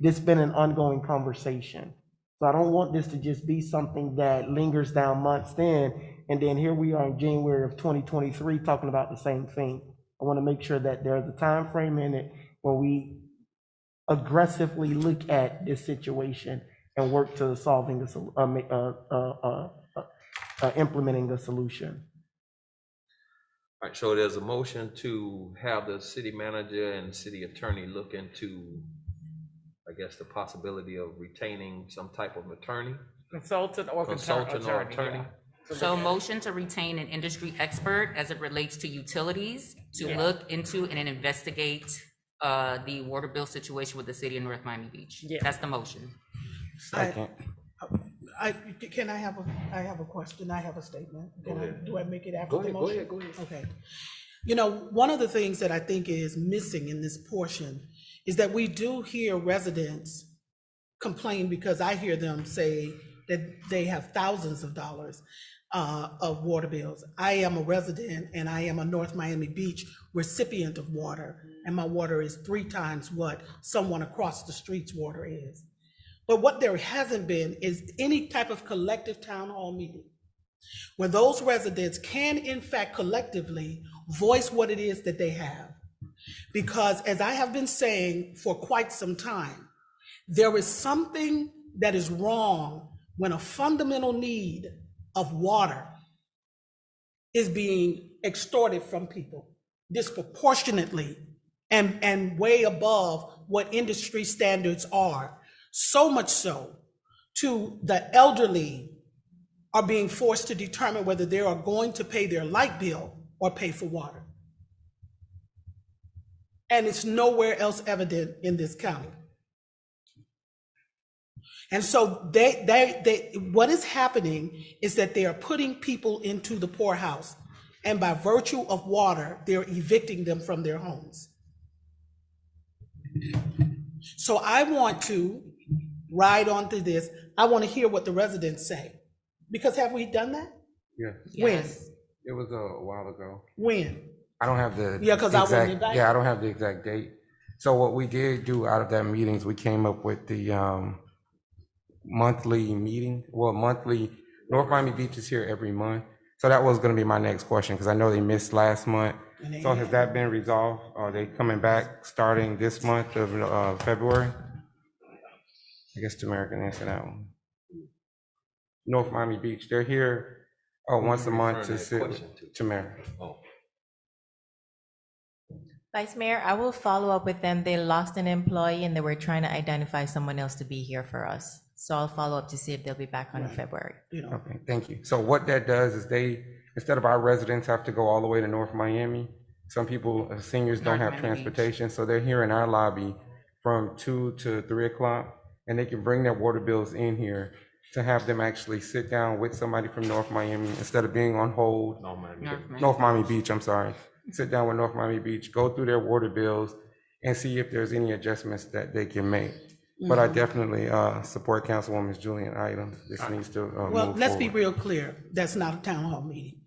this been an ongoing conversation. So I don't want this to just be something that lingers down months and then here we are in January of 2023 talking about the same thing. I want to make sure that there's a time frame in it where we aggressively look at this situation and work to solving implementing a solution. All right, so there's a motion to have the city manager and city attorney look into, I guess, the possibility of retaining some type of attorney. Consultant or attorney. So motion to retain an industry expert as it relates to utilities to look into and investigate the water bill situation with the city of North Miami Beach. That's the motion. Second. I have a question. I have a statement. Do I make it after the motion? Go ahead. Okay. One of the things that I think is missing in this portion is that we do hear residents complain, because I hear them say that they have thousands of dollars. of water bills. I am a resident and I am a North Miami Beach recipient of water, and my water is 3 times what someone across the street's water is. But what there hasn't been is any type of collective town hall meeting where those residents can in fact collectively voice what it is that they have. Because as I have been saying for quite some time, there is something that is wrong when a fundamental need of water is being extorted from people disproportionately and way above what industry standards are. So much so to the elderly are being forced to determine whether they are going to pay their light bill or pay for water. And it's nowhere else evident in this county. And so what is happening is that they are putting people into the poorhouse, and by virtue of water, they're evicting them from their homes. So I want to ride on to this. I want to hear what the residents say. Because have we done that? Yes. When? It was a while ago. When? I don't have the Yeah, because I wasn't exact, invited. yeah, I don't have the exact date. So what we did do out of that meetings, we came up with the monthly meeting. Well, monthly, North Miami Beach is here every month. So that was gonna be my next question, because I know they missed last month. So has that been resolved? Are they coming back starting this month of February? I guess Tamara can answer that one. North Miami Beach, they're here once a month to sit with Tamara. Vice Mayor, I will follow up with them. They lost an employee and they were trying to identify someone else to be here for us. So I'll follow up to see if they'll be back on in February. Okay, thank you. So what that does is instead of our residents have to go all the way to North Miami, some people, seniors don't have transportation, so they're here in our lobby from 2 to 3 o'clock, and they can bring their water bills in here to have them actually sit down with somebody from North Miami instead of being on hold. North Miami Beach, I'm sorry. Sit down with North Miami Beach, go through their water bills and see if there's any adjustments that they can make. But I definitely support Councilwoman Julian items. This needs to Well, move let's be forward. real clear. That's not a town hall meeting.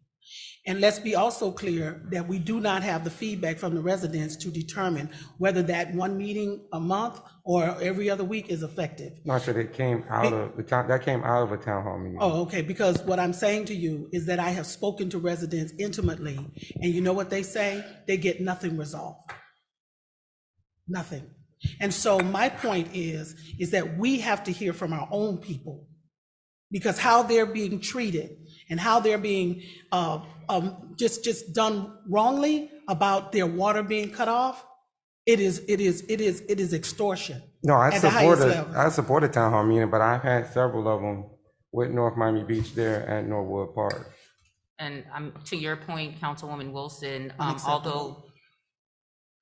And let's be also clear that we do not have the feedback from the residents to determine whether that one meeting a month or every other week is effective. No, I said it came out of the town, that came out of a town hall meeting. Oh, okay, because what I'm saying to you is that I have spoken to residents intimately, and you know what they say? They get nothing resolved. Nothing. And so my point is that we have to hear from our own people, because how they're being treated and how they're being just done wrongly about their water being cut off, it is extortion. No, at the highest level. I support a town hall meeting, but I've had several of them with North Miami Beach there at Norwood Park. And to your point, Councilwoman Wilson, Unacceptable. although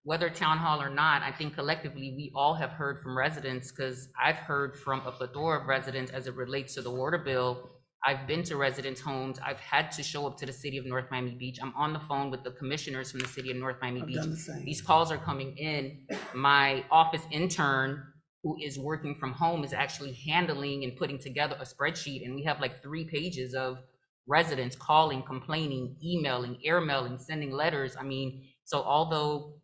whether town hall or not, I think collectively we all have heard from residents, because I've heard from a plethora of residents as it relates to the water bill. I've been to residents' homes. I've had to show up to the city of North Miami Beach. I'm on the phone with the commissioners from the city of North Miami Beach. Done the same. These calls are coming in. My office intern, who is working from home, is actually handling and putting together a spreadsheet, and we have like 3 pages of residents calling, complaining, emailing, airmailing, sending letters. I mean, so although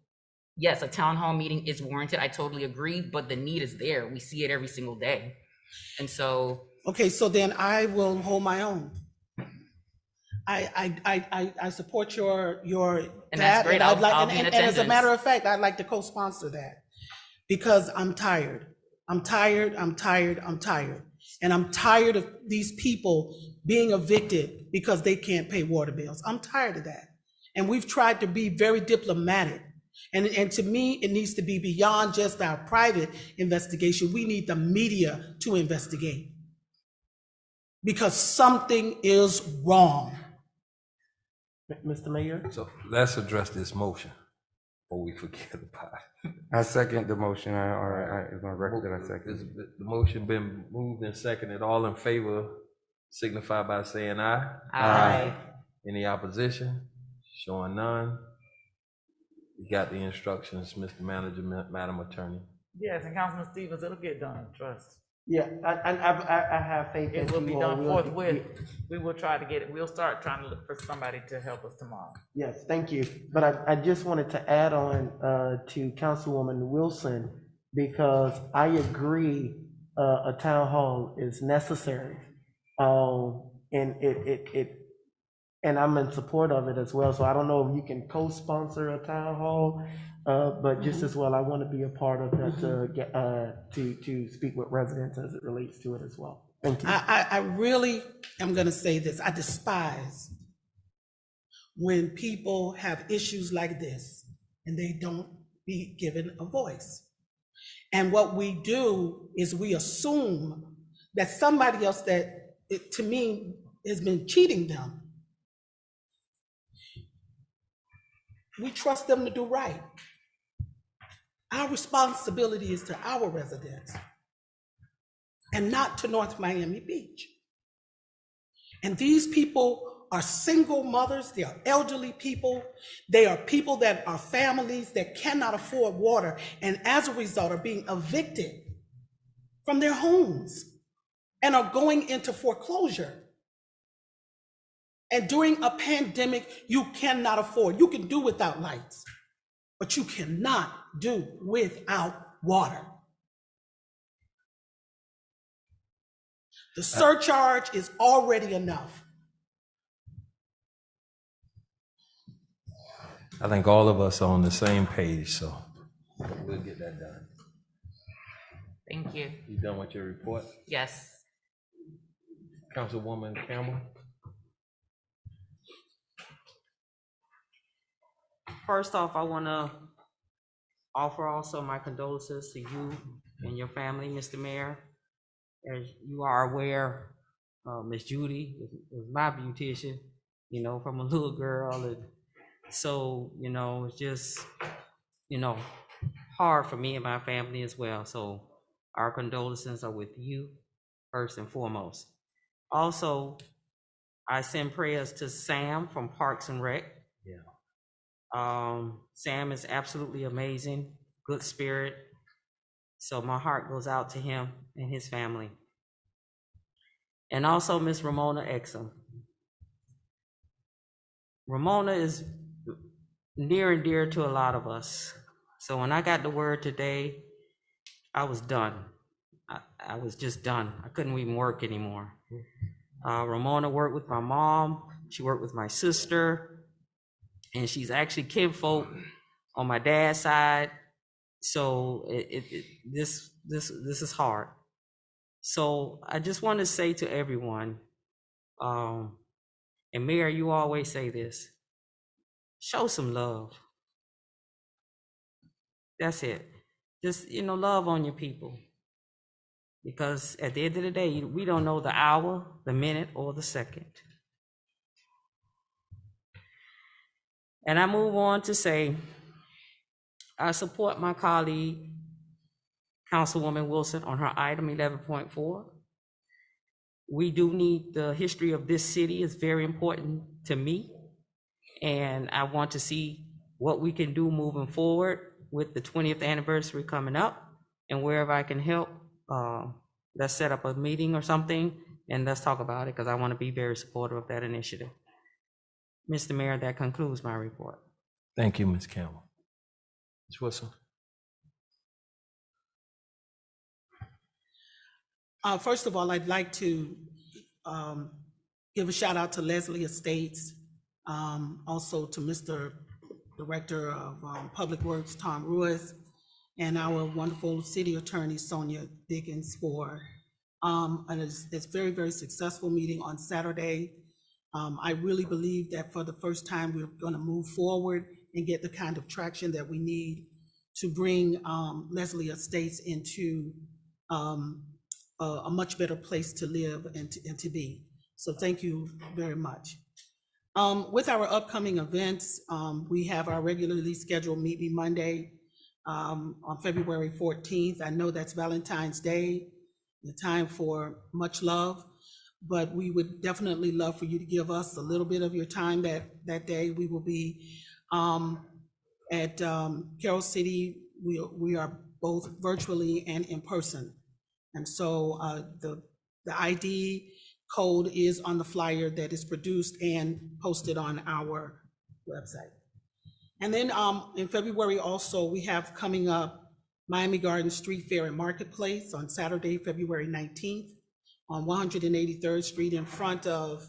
yes, a town hall meeting is warranted, I totally agree, but the need is there. We see it every single day. And so. Okay, so then I will hold my own. I support your And that's great. I'll be in and as a attendance. matter of fact, I'd like to co-sponsor that, because I'm tired. I'm tired. And I'm tired of these people being evicted because they can't pay water bills. I'm tired of that. And we've tried to be very diplomatic. And to me, it needs to be beyond just our private investigation. We need the media to investigate, because something is wrong. Mr. Mayor? So let's address this motion before we forget about it. I second the motion. It's on record that I second. The motion been moved and seconded. All in favor signify by saying aye. Aye. Any opposition? Showing none. You got the instructions, Mr. Manager, Madam Attorney. Yes, and Councilman Stevens, it'll get done, trust. Yeah, I have faith It that will be you all done will. forthwith. We will try to get it. We'll start trying to look for somebody to help us tomorrow. Yes, thank you. But I just wanted to add on to Councilwoman Wilson, because I agree a town hall is necessary. And and I'm in support of it as well. So I don't know if you can co-sponsor a town hall, but just as well, I want to be a part of that to speak with residents as it relates to it as well. Thank you. I really am gonna say this, I despise when people have issues like this and they don't be given a voice. And what we do is we assume that somebody else that, to me, has been cheating them. We trust them to do right. Our responsibility is to our residents and not to North Miami Beach. And these people are single mothers, they are elderly people, they are people that are families that cannot afford water, and as a result are being evicted from their homes and are going into foreclosure. And during a pandemic, you cannot afford, you can do without lights, but you cannot do without water. The surcharge is already enough. I think all of us are on the same page, so we'll get that done. Thank you. You done with your report? Yes. Councilwoman Campbell? First off, I want to offer also my condolences to you and your family, Mr. Mayor. As you are aware, Miss Judy was my beautician, you know, from a little girl. And so, you know, it's just, you know, hard for me and my family as well. So our condolences are with you first and foremost. Also, I send prayers to Sam from Parks and Rec. Yeah. Sam is absolutely amazing, good spirit. So my heart goes out to him and his family. And also Miss Ramona Exum. Ramona is near and dear to a lot of us. So when I got the word today, I was done. I was just done. I couldn't even work anymore. Ramona worked with my mom. She worked with my sister. And she's actually kinfolk on my dad's side. So this is hard. So I just want to say to everyone, and Mayor, you always say this, show some love. That's it. Just, you know, love on your people. Because at the end of the day, we don't know the hour, the minute, or the second. And I move on to say, I support my colleague, Councilwoman Wilson, on her item 11.4. We do need the history of this city is very important to me. And I want to see what we can do moving forward with the 20th anniversary coming up. And wherever I can help, let's set up a meeting or something and let's talk about it, because I want to be very supportive of that initiative. Mr. Mayor, that concludes my report. Thank you, Ms. Campbell. Ms. Wilson? First of all, I'd like to give a shout out to Leslie Estates, also to Mr. Director of Public Works, Tom Ruiz, and our wonderful city attorney, Sonia Dickens, for it's very, very successful meeting on Saturday. I really believe that for the first time, we're going to move forward and get the kind of traction that we need to bring Leslie Estates into a much better place to live and to be. So thank you very much. With our upcoming events, we have our regularly scheduled meeting Monday on February 14th. I know that's Valentine's Day, the time for much love, but we would definitely love for you to give us a little bit of your time that day. We will be at Carroll City. We are both virtually and in person. And so the ID code is on the flyer that is produced and posted on our website. And then in February also, we have coming up Miami Gardens Street Fair and Marketplace on Saturday, February 19th on 183rd Street in front of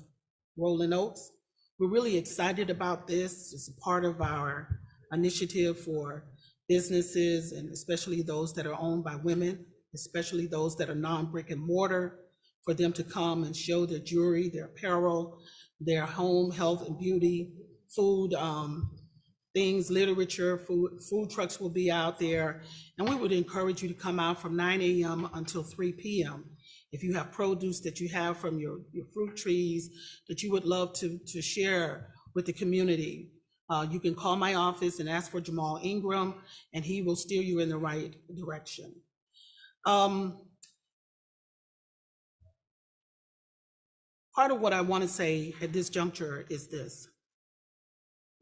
Rolling Oaks. We're really excited about this. It's a part of our initiative for businesses, and especially those that are owned by women, especially those that are non-brick and mortar, for them to come and show their jewelry, their apparel, their home, health and beauty, food, things, literature, food trucks will be out there. And we would encourage you to come out from 9 a.m. until 3 p.m. If you have produce that you have from your fruit trees that you would love to share with the community, you can call my office and ask for Jamal Ingram, and he will steer you in the right direction. Part of what I want to say at this juncture is this.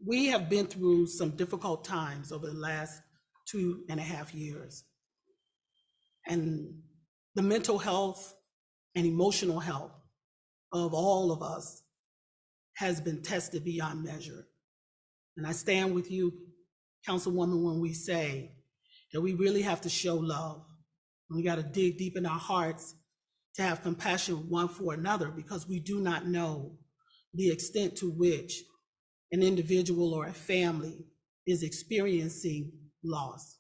We have been through some difficult times over the last 2.5 years. And the mental health and emotional health of all of us has been tested beyond measure. And I stand with you, Councilwoman, when we say that we really have to show love. We got to dig deep in our hearts to have compassion one for another, because we do not know the extent to which an individual or a family is experiencing loss.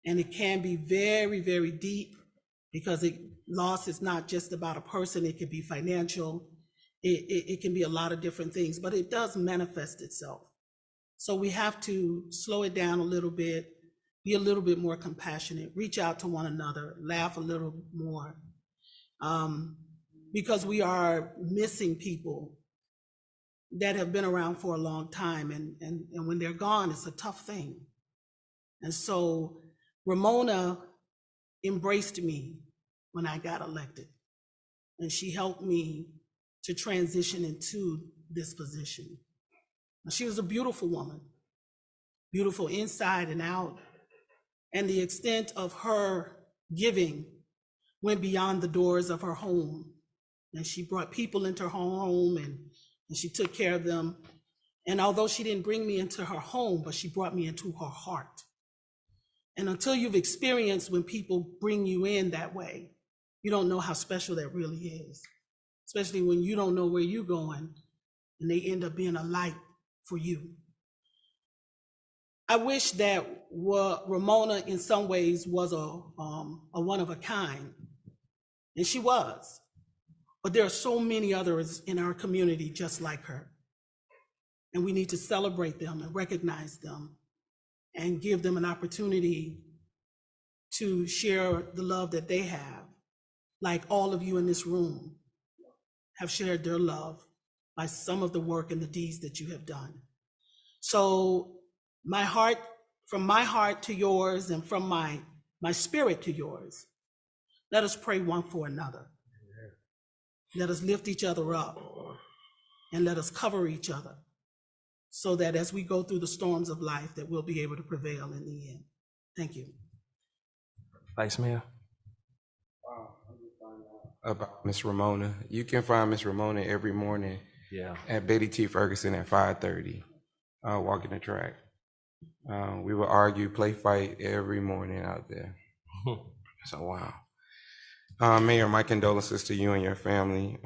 And it can be very, very deep, because loss is not just about a person. It can be financial. It can be a lot of different things, but it does manifest itself. So we have to slow it down a little bit, be a little bit more compassionate, reach out to one another, laugh a little more, because we are missing people that have been around for a long time, and when they're gone, it's a tough thing. And so Ramona embraced me when I got elected, and she helped me to transition into this position. She was a beautiful woman, beautiful inside and out, and the extent of her giving went beyond the doors of her home. And she brought people into her home, and she took care of them. And although she didn't bring me into her home, but she brought me into her heart. And until you've experienced when people bring you in that way, you don't know how special that really is, especially when you don't know where you're going and they end up being a light for you. I wish that Ramona in some ways was a one of a kind, and she was. But there are so many others in our community just like her. And we need to celebrate them and recognize them and give them an opportunity to share the love that they have, like all of you in this room have shared their love by some of the work and the deeds that you have done. So my heart, from my heart to yours, and from my spirit to yours, let us pray one for another. Let us lift each other up, and let us cover each other, so that as we go through the storms of life, that we'll be able to prevail in the end. Thank you. Vice Mayor. About Miss Ramona. You can find Miss Ramona every morning at Betty T. Ferguson at 5:30, walking the track. We will argue, play fight every morning out there. So wow. Mayor, my condolences to you and your family.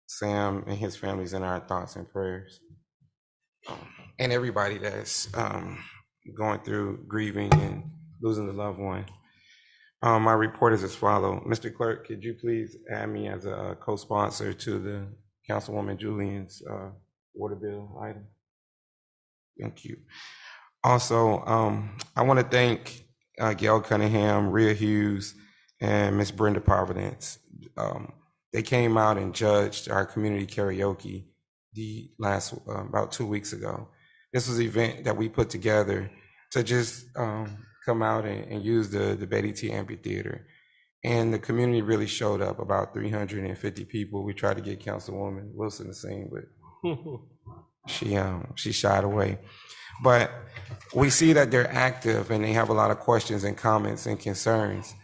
Sam and his family's in our thoughts and prayers. And everybody that's going through grieving and losing a loved one. My report is as follows. Mr. Clerk, could you please add me as a co-sponsor to the Councilwoman Julian's water bill item? Thank you. Also, I want to thank Gail Cunningham, Rhea Hughes, and Miss Brenda Providence. They came out and judged our community karaoke about 2 weeks ago. This was an event that we put together to just come out and use the Betty T. Amphitheater. And the community really showed up, about 350 people. We tried to get Councilwoman Wilson to sing, but she shied away. But we see that they're active and they have a lot of questions and comments and concerns.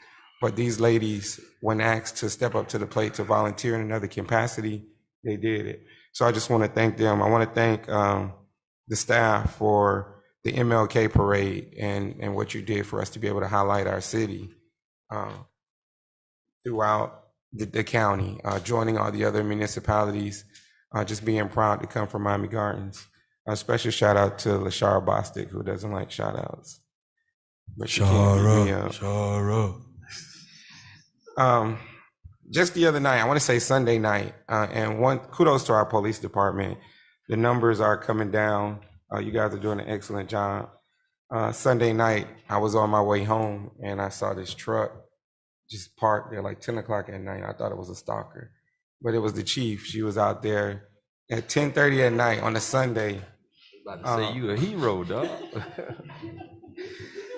But these ladies, when asked to step up to the plate to volunteer in another capacity, they did it. So I just want to thank them. I want to thank the staff for the MLK parade and what you did for us to be able to highlight our city throughout the county, joining all the other municipalities, just being proud to come from Miami Gardens. A special shout out to LaShara Bostic, who doesn't like shout outs. But she can't beat me up. Just the other night, I want to say Sunday night, and one kudos to our police department. The numbers are coming down. You guys are doing an excellent job. Sunday night, I was on my way home and I saw this truck just parked there like 10 o'clock at night. I thought it was a stalker, but it was the chief. She was out there at 10:30 at night on a Sunday. About to say you a hero, dog.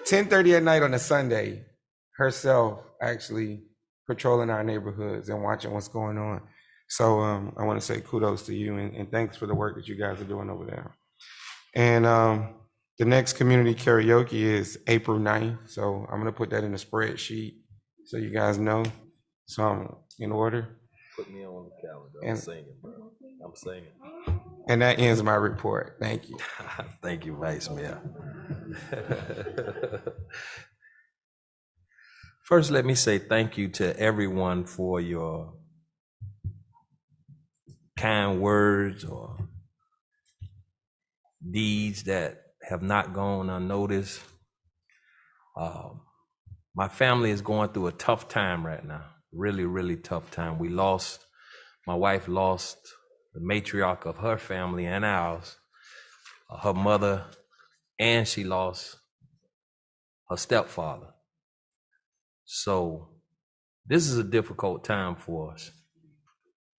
10:30 at night on a Sunday, herself actually patrolling our neighborhoods and watching what's going on. So I want to say kudos to you and thanks for the work that you guys are doing over there. And the next community karaoke is April 9th. So I'm going to put that in the spreadsheet so you guys know. So I'm in order. Put me on the calendar. I'm singing, bro. I'm singing. And that ends my report. Thank you. Thank you, Vice Mayor. First, let me say thank you to everyone for your kind words or deeds that have not gone unnoticed. My family is going through a tough time right now. Really, really tough time. My wife lost the matriarch of her family and ours, her mother, and she lost her stepfather. So this is a difficult time for us.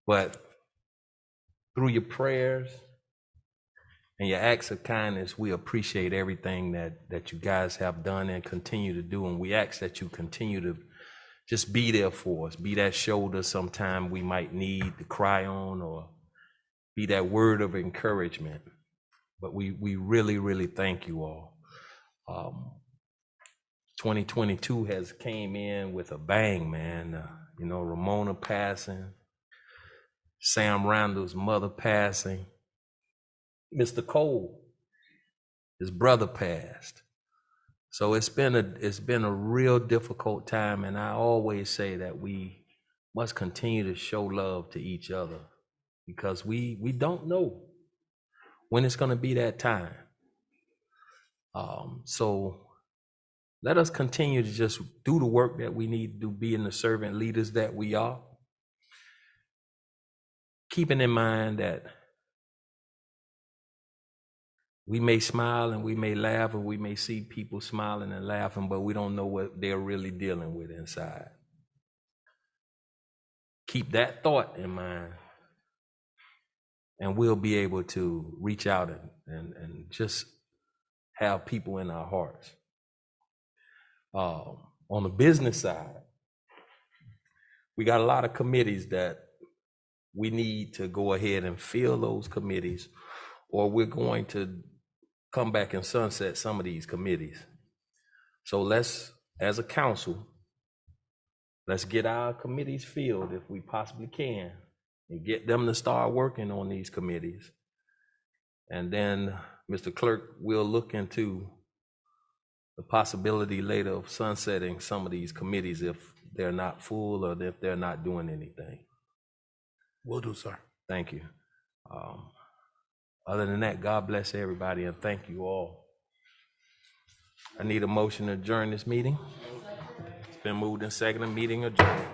But through your prayers and your acts of kindness, we appreciate everything that you guys have done and continue to do. And we ask that you continue to just be there for us, be that shoulder sometime we might need to cry on, or be that word of encouragement. But we really, really thank you all. 2022 has came in with a bang, man. Ramona passing, Sam Randall's mother passing, Mr. Cole, his brother passed. So it's been a real difficult time, and I always say that we must continue to show love to each other because we don't know when it's going to be that time. So let us continue to just do the work that we need to do, being the servant leaders that we are, keeping in mind that we may smile and we may laugh, and we may see people smiling and laughing, but we don't know what they're really dealing with inside. Keep that thought in mind, and we'll be able to reach out and just have people in our hearts. On the business side, we got a lot of committees that we need to go ahead and fill those committees, or we're going to come back and sunset some of these committees. So let's, as a council, let's get our committees filled if we possibly can and get them to start working on these committees. And then, Mr. Clerk, we'll look into the possibility later of sunsetting some of these committees if they're not full or if they're not doing anything. Will do, sir. Thank you. Other than that, God bless everybody and thank you all. I need a motion to adjourn this meeting. It's been moved and seconded, meeting adjourned.